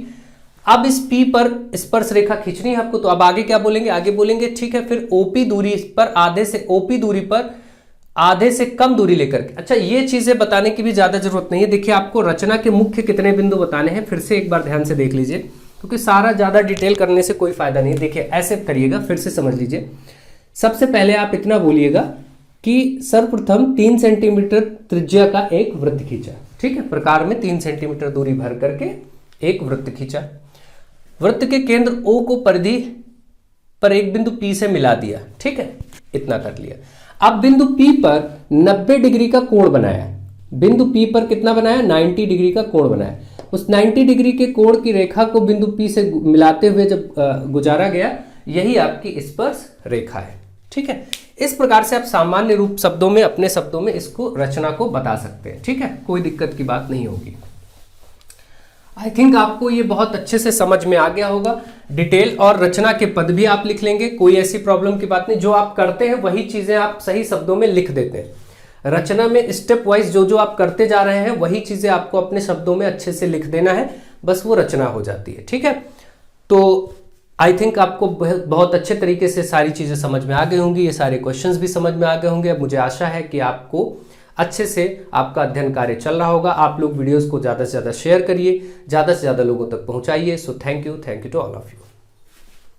अब इस P पर स्पर्श रेखा खींचनी है आपको, तो अब आगे क्या बोलेंगे, आगे बोलेंगे ठीक है, फिर OP दूरी पर OP दूरी पर आधे से कम दूरी लेकर के। अच्छा, ये चीजें बताने की भी ज्यादा जरूरत नहीं है। देखिए आपको रचना के मुख्य कितने बिंदु बताने हैं, फिर से एक बार ध्यान से देख लीजिए, क्योंकि सारा ज्यादा डिटेल करने से कोई फायदा नहीं। देखिए ऐसे करिएगा, फिर से समझ लीजिए। सबसे पहले आप इतना बोलिएगा कि सर्वप्रथम 3 सेंटीमीटर त्रिज्या का एक वृत्त खींचा। ठीक है, प्रकार में 3 सेंटीमीटर दूरी भर करके एक वृत्त खींचा। वृत्त के केंद्र O को परिधि पर एक बिंदु P से मिला दिया। ठीक है, इतना कर लिया। अब बिंदु P पर 90 डिग्री का कोण बनाया। बिंदु P पर कितना बनाया, 90 डिग्री का कोण बनाया। उस 90 डिग्री के कोण की रेखा को बिंदु P से मिलाते हुए जब गुजारा गया, यही आपकी स्पर्श रेखा है। ठीक है, इस प्रकार से आप सामान्य रूप शब्दों में, अपने शब्दों में इसको रचना को बता सकते हैं। ठीक है, कोई दिक्कत की बात नहीं होगी। आई थिंक आपको ये बहुत अच्छे से समझ में आ गया होगा। डिटेल और रचना के पद भी आप लिख लेंगे, कोई ऐसी प्रॉब्लम की बात नहीं। जो आप करते हैं वही चीजें आप सही शब्दों में लिख देते हैं। रचना में स्टेप वाइज जो जो आप करते जा रहे हैं वही चीजें आपको अपने शब्दों में अच्छे से लिख देना है, बस वो रचना हो जाती है। ठीक है, तो आई थिंक आपको बहुत अच्छे तरीके से सारी चीजें समझ में आ गई होंगी, ये सारे क्वेश्चंस भी समझ में आ गए होंगे। अब मुझे आशा है कि आपको अच्छे से आपका अध्ययन कार्य चल रहा होगा। आप लोग वीडियोस को ज़्यादा से ज़्यादा शेयर करिए, ज़्यादा से ज़्यादा लोगों तक पहुंचाइए। So thank you to all of you.